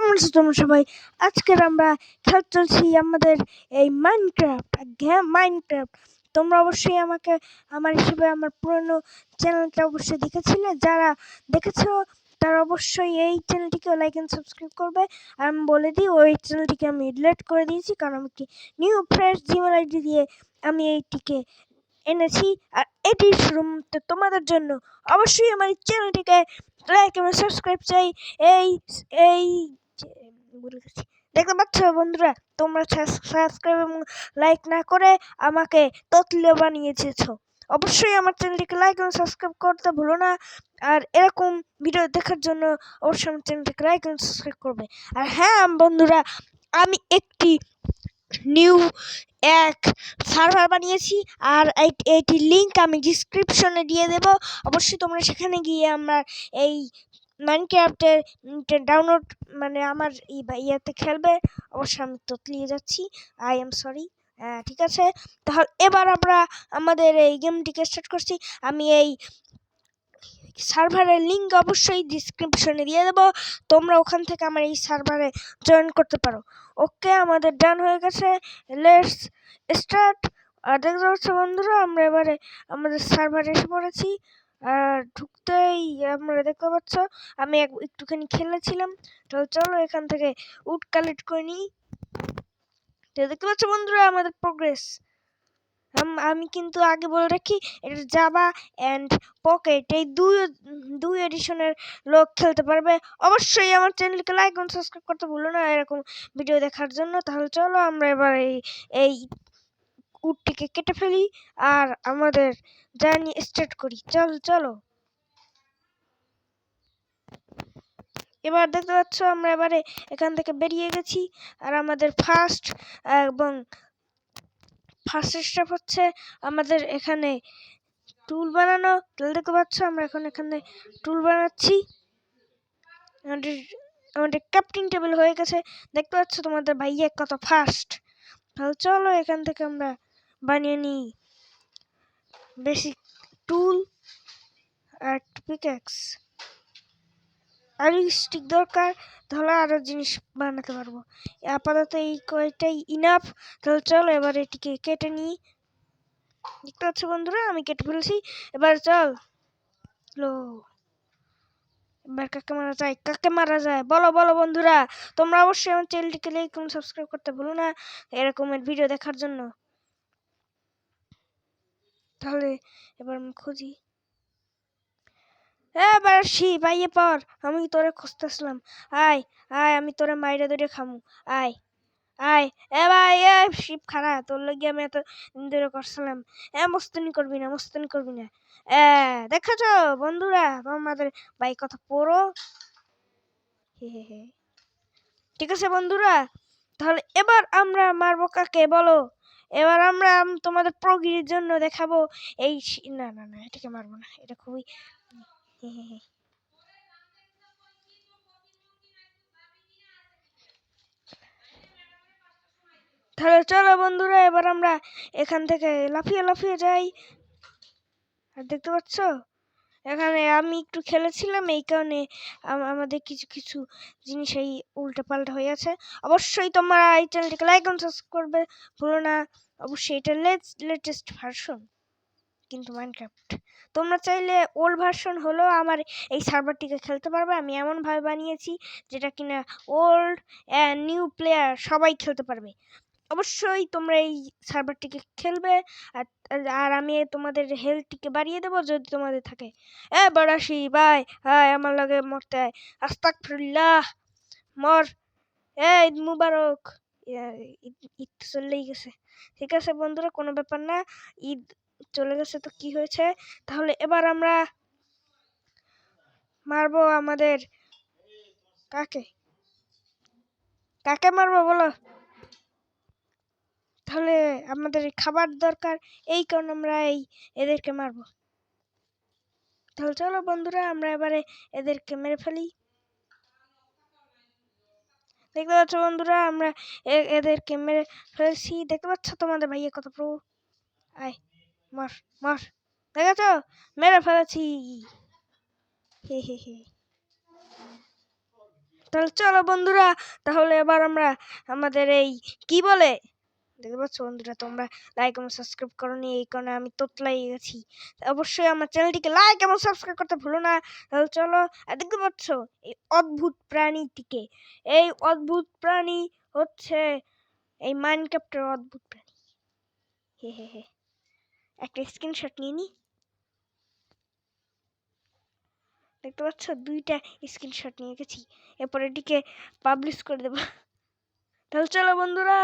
কেমন আছো তোমরা সবাই? আজকের আমরা খেলতে চলছি আমাদের এই মাইনক্রাফট। তোমরা অবশ্যই আমাকে আমার হিসেবে আমার পুরনো চ্যানেলটা অবশ্যই দেখেছিলে। যারা দেখেছো তারা অবশ্যই এই চ্যানেলটিকে লাইক এন্ড সাবস্ক্রাইব করবে। আর আমি বলে দিই, ওই চ্যানেলটিকে আমি ডিলিট করে দিয়েছি, কারণ আমি একটি নিউ ফ্রেশ জিমেল আইডি দিয়ে আমি এইটিকে এনেছি। আর এটি শুধুমাত্র তোমাদের জন্য। অবশ্যই আমার এই চ্যানেলটিকে লাইক এবং সাবস্ক্রাইব চাই। এই এই দেখতে পাচ্ছ বন্ধুরা, তোমরা সাবস্ক্রাইব এবং লাইক না করে আমাকে ততলীয় বানিয়েছো। অবশ্যই আমার চ্যানেলটিকে লাইক এবং সাবস্ক্রাইব করতে ভুলো না। আর এরকম ভিডিও দেখার জন্য অবশ্যই আমার চ্যানেলটিকে লাইক এবং সাবস্ক্রাইব করবে। আর হ্যাঁ বন্ধুরা, আমি একটি নিউ এক সার্ভার বানিয়েছি, আর এইটির লিঙ্ক আমি ডিসক্রিপশনে দিয়ে দেব। অবশ্যই তোমরা সেখানে গিয়ে আমার এই মাইনক্রাফটের ডাউনলোড মানে আমার ইয়াতে খেলবে। অবশ্যই আমি ততলিয়ে যাচ্ছি, আই এম সরি। ঠিক আছে, তাহলে এবার আমরা আমাদের এই গেমটিকে স্টার্ট করছি। আমি এই সার্ভারের লিঙ্ক অবশ্যই ডিসক্রিপশনে দিয়ে দেবো, তোমরা ওখান থেকে আমার এই সার্ভারে জয়েন করতে পারো। ওকে, আমাদের ডান হয়ে গেছে, লেটস স্টার্ট। আর দেখতে পাচ্ছ বন্ধুরা, আমরা এবারে আমাদের সার্ভারে এসে পড়েছি। আর ঢুকতেই আমরা দেখতে পাচ্ছ আমি একটুখানি খেলেছিলাম। তো চলো এখান থেকে উড কালেক্ট করে নিই। তো দেখতে পাচ্ছ বন্ধুরা আমাদের প্রোগ্রেস। আমি কিন্তু আগে বলে রাখি, এটা জাভা অ্যান্ড পকেট এই দুই এডিশনের লোক খেলতে পারবে। অবশ্যই আমার চ্যানেলকে লাইক এবং সাবস্ক্রাইব করতে ভুলো না এরকম ভিডিও দেখার জন্য। তাহলে চলো আমরা এবার এই উডটিকে কেটে ফেলি আর আমাদের জার্নি স্টার্ট করি। চলো এবার দেখতে পাচ্ছ আমরা এবারে এখান থেকে বেরিয়ে গেছি। আর আমাদের ফার্স্ট স্টেপ হচ্ছে আমাদের এখানে টুল বানানো। দেখতে পাচ্ছ আমরা এখন এখানে টুল বানাচ্ছি। আমাদের ক্রাফটিং টেবিল হয়ে গেছে। দেখতে পাচ্ছ তোমাদের ভাইয়া কত ফাস্ট। তাহলে চলো এখান থেকে আমরা বানিয়ে নিই বেসিক টুল আর পিক্যাক্স। আরো স্টিক দরকার, তাহলে আরো জিনিস বানাতে পারবো। আপাতত এই কয়টাই ইনাফ। তাহলে চলো এবার এটিকে কেটে নিই। দেখতে পাচ্ছ বন্ধুরা আমি কেটে ফেলছি। এবার চল এবার কাকে মারা যায় বলো বন্ধুরা। তোমরা অবশ্যই আমার চ্যানেলটিকে লাইক এবং সাবস্ক্রাইব করতে ভুলো না এরকমের ভিডিও দেখার জন্য। তাহলে এবার আমি খুঁজি। এবার পাইয়ে পর, আমি তোরে খুঁজতেছিলাম। আয় আমি তোরে মাইরে ধরে খামু। আয় এ ভাই, এ শিব খারা, তোর লগে আমি এত দিন ধরে করছিলাম। মস্তানি করবি না। দেখেছো বন্ধুরা তোমাদের ভাই কথা পড়ো। ঠিক আছে বন্ধুরা, তাহলে এবার আমরা মারবো কাকে বলো? এবার আমরা তোমাদের প্রগির জন্য দেখাবো এই না এটাকে মারবো না, এটা খুবই তাহলে চলো বন্ধুরা এবার আমরা এখান থেকে লাফিয়ে যাই। আর দেখতে পাচ্ছ এখানে আমি একটু খেলেছিলাম, এই কারণে আমাদের কিছু জিনিস এই উল্টো পাল্টা হয়ে আছে। অবশ্যই তোমরা এই চ্যানেলটিকে লাইক এবং সাবস্ক্রাইব করবে ভুলো না। অবশ্যই এটা লেটেস্ট ভার্সন কিন্তু মাইনক্রাফট। তোমরা চাইলে ওল্ড ভার্সন হলেও আমার এই সার্ভারটিকে খেলতে পারবে। আমি এমনভাবে বানিয়েছি যেটা কিনা ওল্ড অ্যান্ড নিউ প্লেয়ার সবাই খেলতে পারবে। অবশ্যই তোমরা এই সার্ভারটিকে খেলবে। আর আমি তোমাদের হেলথটিকে বাড়িয়ে দেবো যদি তোমাদের থাকে। বড়াসি ভাই, আমার লগে মরতে হয়। আস্তাগফিরুল্লাহ, মর। ঈদ মুবারক। ঈদ তো চলেই গেছে। ঠিক আছে বন্ধুরা, কোনো ব্যাপার না, ঈদ চলে গেছে তো কি হয়েছে। তাহলে এবার আমরা মারবো আমাদের কাকে মারবো বলো? তাহলে আমাদের খাবার দরকার, এই কারণে আমরা এদেরকে মারবো। তাহলে চলো বন্ধুরা আমরা এবারে এদেরকে মেরে ফেলি। দেখতে পাচ্ছ বন্ধুরা আমরা এদেরকে মেরে ফেলছি। দেখতে পাচ্ছ তোমাদের ভাইয়া কত প্রভু। আয় মার দেখেছ, মেরে ফেলেছি। তাহলে চলো বন্ধুরা, তাহলে এবার আমরা আমাদের এই কি বলে দেখতে পাচ্ছ বন্ধুরা, তোমরা লাইক এবং সাবস্ক্রাইব করোনি, এই কারণে আমি তোতলাই গেছি। অবশ্যই আমার চ্যানেলটিকে লাইক এবং সাবস্ক্রাইব করতে ভুলো না। তাহলে চলো, আর দেখতে পাচ্ছ এই অদ্ভুত প্রাণীটিকে, এই অদ্ভুত প্রাণী হচ্ছে এই মাইনক্রাফটের অদ্ভুত প্রাণী। হে হে হে, একটা স্ক্রিনশট নিয়ে নি। দেখতে পাচ্ছ 2টা স্ক্রিনশট নিয়ে গেছি, এরপর এটিকে পাবলিশ করে দেবো। তাহলে চলো বন্ধুরা,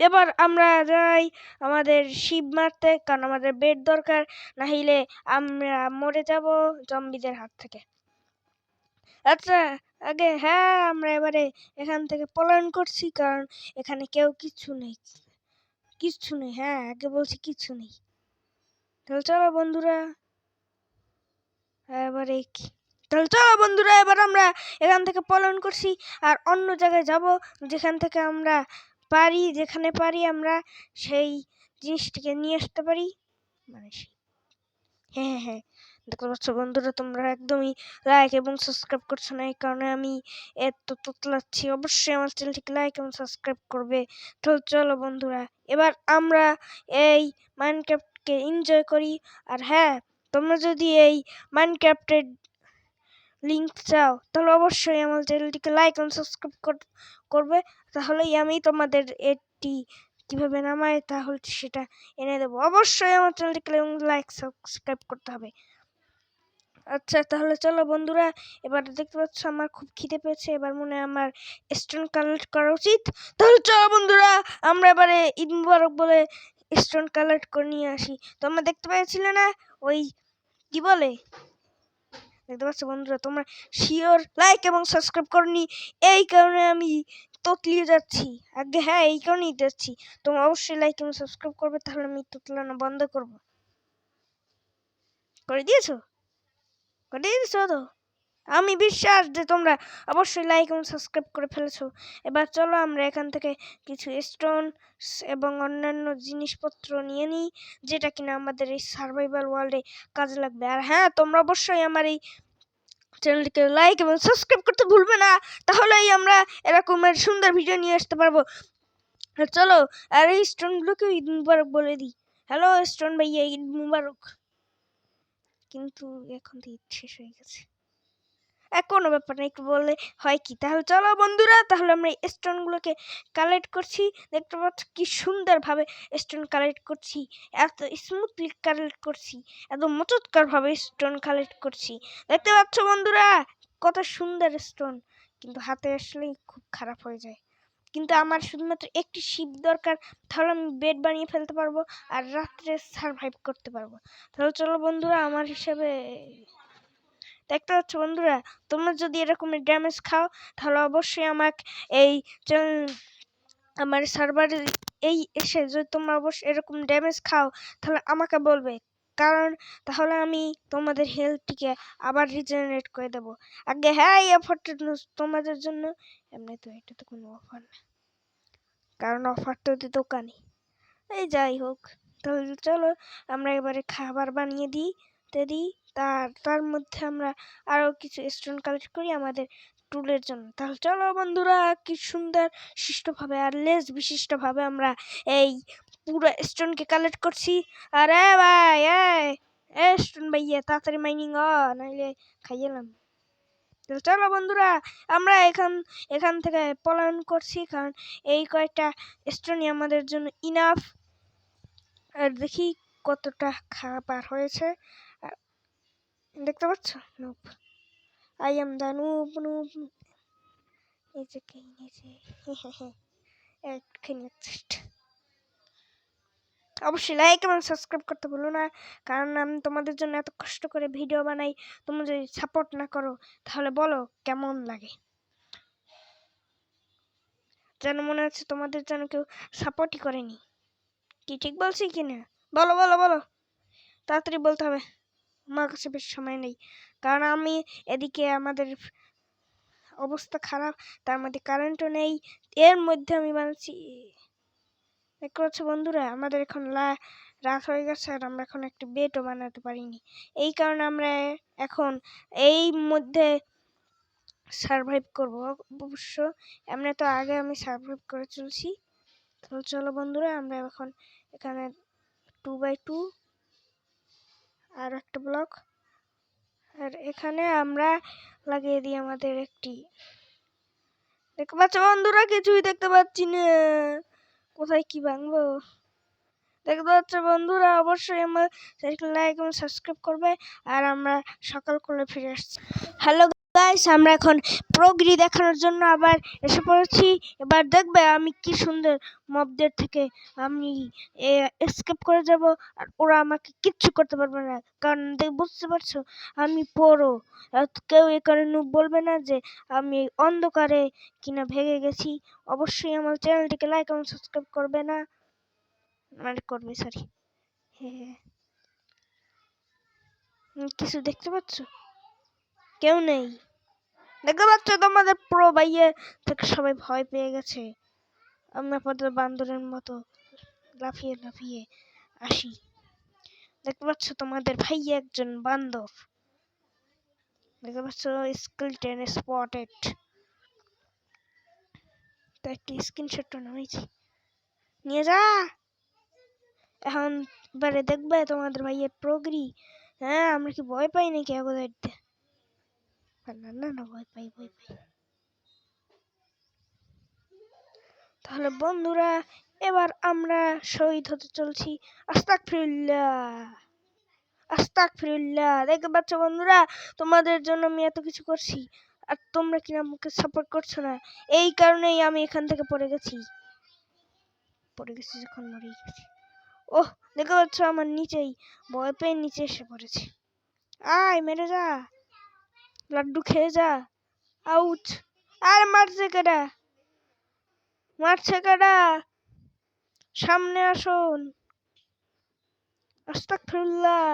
এবার আমরা যাই আমাদের শিব মারতে, কারণ আমাদের বেড দরকার, না হইলে আমরা মরে যাব জম্বিদের হাত থেকে। আচ্ছা, আগে হ্যাঁ, আমরা এবারে এখান থেকে পলায়ন করছি, কারণ এখানে কেউ কিচ্ছু নেই, কিচ্ছু নেই। হ্যাঁ, আগে বলছি কিচ্ছু নেই। তাহলে চলো বন্ধুরা, এবারে তাহলে চলো বন্ধুরা, এবার আমরা এখান থেকে পলায়ন করছি আর অন্য জায়গায় যাব, যেখান থেকে আমরা পারি, যেখানে পারি আমরা সেই জিনিসটিকে নিয়ে আসতে পারি। মানে হ্যাঁ হ্যাঁ হ্যাঁ, দেখতে পাচ্ছ বন্ধুরা, তোমরা একদমই লাইক এবং সাবস্ক্রাইব করছো না, এই কারণে আমি এত তোতলাচ্ছি। অবশ্যই আমার চ্যানেলটিকে লাইক এবং সাবস্ক্রাইব করবে। তো চলো বন্ধুরা, এবার আমরা এই মাইনক্রাফটকে এনজয় করি। আর হ্যাঁ, তোমরা যদি এই মাইনক্রাফটের লিংক চাও, তাহলে অবশ্যই আমার চ্যানেলটিকে লাইক এবং সাবস্ক্রাইব করবে, তাহলেই আমি তোমাদের এটি কিভাবে নামায় তাহলে সেটা এনে দেবো। অবশ্যই আমার চ্যানেলটিকে লাইক সাবস্ক্রাইব করতে হবে। আচ্ছা, তাহলে চলো বন্ধুরা, এবার দেখতে পাচ্ছ আমার খুব খিদে পেয়েছে, এবার মনে হয় আমার স্টোন কালেক্ট করা উচিত। তাহলে চলো বন্ধুরা, আমরা এবারে ঈদ মুবারক বলে স্টোন কালেক্ট করে নিয়ে আসি। তোমরা দেখতে পেয়েছিলে না ওই কি বলে, দেখতে পাচ্ছ বন্ধুরা, তোমরা শিওর লাইক এবং সাবস্ক্রাইব করনি, এই কারণে আমি তোতলিয়ে যাচ্ছি। আগে হ্যাঁ, এই কারণেই যাচ্ছি। তোমরা অবশ্যই লাইক এবং সাবস্ক্রাইব করবে, তাহলে আমি তোতলানো বন্ধ করব। করে দিয়েছো? করে দিয়েছো তো? আমি বিশ্বাস যে তোমরা অবশ্যই লাইক এবং সাবস্ক্রাইব করে ফেলেছো। এবার চলো আমরা এখান থেকে কিছু স্টোন এবং অন্যান্য জিনিসপত্র নিয়ে নিই, যেটা কিনা আমাদের এই সার্ভাইভাল ওয়ার্ল্ডে কাজে লাগবে। আর হ্যাঁ, তোমরা অবশ্যই আমার এই চ্যানেলটিকে লাইক এবং সাবস্ক্রাইব করতে ভুলবে না, তাহলেই আমরা এরকমের সুন্দর ভিডিও নিয়ে আসতে পারবো। চলো, আর এই স্টোনগুলোকে ঈদ মুবারক বলে দিই। হ্যালো স্টোন ভাইয়া, ঈদ মুবারক। কিন্তু এখন তো ঈদ শেষ হয়ে গেছে। কোনো ব্যাপার না, একটু বললে হয় কি। তাহলে চলো বন্ধুরা, তাহলে আমরা এই স্টোনগুলোকে কালেক্ট করছি। দেখতে পাচ্ছ কি সুন্দরভাবে স্টোন কালেক্ট করছি, এত স্মুথলি কালেক্ট করছি, এত মচৎকারভাবে স্টোন কালেক্ট করছি। দেখতে পাচ্ছ বন্ধুরা, কত সুন্দর স্টোন, কিন্তু হাতে আসলেই খুব খারাপ হয়ে যায়। কিন্তু আমার শুধুমাত্র একটি শিপ দরকার, তাহলে আমি বেড বানিয়ে ফেলতে পারবো আর রাত্রে সারভাইভ করতে পারবো। তাহলে চলো বন্ধুরা, আমার হিসাবে দেখতে পাচ্ছ বন্ধুরা, তোমরা যদি এরকমের ড্যামেজ খাও, তাহলে অবশ্যই আমাকে এই আমার সার্ভারে এই এসে যদি তোমরা অবশ্যই এরকম ড্যামেজ খাও, তাহলে আমাকে বলবে, কারণ তাহলে আমি তোমাদের হেলথটিকে আবার রিজেনারেট করে দেবো। আগে হ্যাঁ, এই অফারটা তোমাদের জন্য, এমনি তো এটা তো কোনো অফার না, কারণ অফার তো দোকানে। এই যাই হোক, তাহলে চলো আমরা এবারে খাবার বানিয়ে দিই। তার মধ্যে আমরা আরো কিছু স্টোন কালেক্ট করি আমাদের টুলের জন্য। তাহলে চলো বন্ধুরা, কি সুন্দর শিষ্টভাবে আর লেজ বিশিষ্টভাবে আমরা এই পুরো স্টোনকে কালেক্ট করছি। আরে ভাই, স্টোন ভাইয়া তাড়াতাড়ি মাইনিং নাইলে খাইয়েলাম। চলো বন্ধুরা, আমরা এখান থেকে পলায়ন করছি, কারণ এই কয়েকটা স্টোনই আমাদের জন্য ইনাফ। আর দেখি কতটা খাবার হয়েছে, দেখতে পাচ্ছ? Noob, I am the noob noob. এই যে অবশ্যই লাইক এবং সাবস্ক্রাইব করতে ভুলো না, কারণ আমি তোমাদের জন্য এত কষ্ট করে ভিডিও বানাই। তোমরা যদি সাপোর্ট না করো, তাহলে বলো কেমন লাগে? যেন মনে হচ্ছে তোমাদের যেন কেউ সাপোর্টই করেনি। কি ঠিক বলছি কি না? বলো বলো বলো, তাড়াতাড়ি বলতে হবে, আমার কাছে বেশি সময় নেই, কারণ আমি এদিকে আমাদের অবস্থা খারাপ, তার মধ্যে কারেন্টও নেই, এর মধ্যে আমি বানাচ্ছি। দেখতে পাচ্ছ বন্ধুরা, আমাদের এখন রাত হয়ে গেছে আর আমরা এখন একটা বেডও বানাতে পারিনি। এই কারণে আমরা এখন এই মধ্যে সারভাইভ করব অবশ্য। এমনি তো আগে আমি সারভাইভ করে চলছি। তো চলো বন্ধুরা, আমরা এখন এখানে 2x2 আর একটা ব্লক, আর এখানে আমরা লাগিয়ে দিই আমাদের একটি। দেখতে পাচ্ছ বন্ধুরা, কিছুই দেখতে পাচ্ছি না, কোথায় কি ভাঙবো। দেখতে পাচ্ছ বন্ধুরা, অবশ্যই আমার লাইক এবং সাবস্ক্রাইব করবে। আর আমরা সকাল করে ফিরে আসছি। হ্যালো গাইস, আমরা এখন প্রোগ্রি দেখানোর জন্য আবার এসে পড়েছি। এবার দেখবে আমি কি সুন্দর মবদের থেকে আমি এসকেপ করে যাব, আর ওরা আমাকে কিচ্ছু করতে পারবে না, কারণ বুঝতে পারছো আমি প্রো। কেউ এ কারণে বলবে না যে আমি অন্ধকারে কিনা ভেগে গেছি। অবশ্যই আমার চ্যানেলটিকে লাইক এবং সাবস্ক্রাইব করবে না, মানে করবে, সরি। হ্যাঁ, কিছু দেখতে পাচ্ছ? কেউ নেই। দেখতে পাচ্ছ তোমাদের প্রো ভাইয়ে থেকে সবাই ভয় পেয়ে গেছে। আমি আপনাদের বান্দরের মতো লাফিয়ে লাফিয়ে আসি। দেখতে পাচ্ছ তোমাদের ভাইয়ে একজন বান্দর। দেখতে পাচ্ছ স্কেলটন স্পটেড। তো একটি স্ক্রিনশটটা নিয়েছি, নিয়ে যা। এখন এবারে দেখবে তোমাদের ভাইয়ের প্রোগ্রি। হ্যাঁ, আমরা কি ভয় পাই নাকি একবার? না না না, ভয় পাই ভয় পাই। তাহলে বন্ধুরা, এবার আমরা শহীদ হতে চলছি। আস্তাগফিরুল্লাহ, আস্তাগফিরুল্লাহ। দেখতে পাচ্ছ বন্ধুরা, তোমাদের জন্য আমি এত কিছু করছি, আর তোমরা কিনা আমাকে সাপোর্ট করছো না। এই কারণেই আমি এখান থেকে পড়ে গেছি যখন মরে গেছি। ওহ, দেখতে পাচ্ছ আমার নিচেই, ভয় পেয়ে নিচে এসে পড়েছে। আয় মেরে যা, লাড্ডু খেয়ে যা। আউচ! আর মারছে কেডা? সামনে আসুন। আস্তাগফিরুল্লাহ।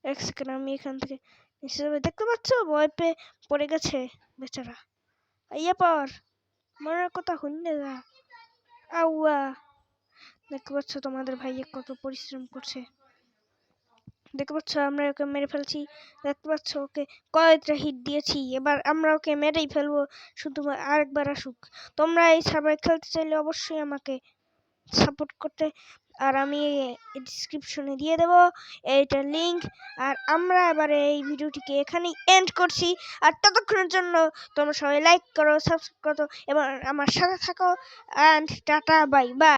এক সেকেন্ড, আমি এখান থেকে নিচে যাবো। দেখতে পাচ্ছ ভয় পেয়ে পড়ে গেছে বেচারা। আইয়া পর, মনের কথা শুনলে যা। আউয়া! দেখতে পাচ্ছ তোমাদের ভাইয়া কত পরিশ্রম করছে। দেখতে পাচ্ছ আমরা ওকে মেরে ফেলছি। দেখতে পাচ্ছ ওকে কয়েকটা হিট দিয়েছি। এবার আমরা ওকে মেরেই ফেলবো, শুধু আরেকবার আসুক। তোমরা এই সার্ভারে খেলতে চাইলে অবশ্যই আমাকে সাপোর্ট করতে, আর আমি ডিসক্রিপশনে দিয়ে দেব এইটার লিংক। আর আমরা এবারে এই ভিডিওটিকে এখানেই এন্ড করছি। আর ততক্ষণের জন্য তোমরা সবাই লাইক করো, সাবস্ক্রাইব করো এবং আমার সাথে থাকো। And tata, bye bye.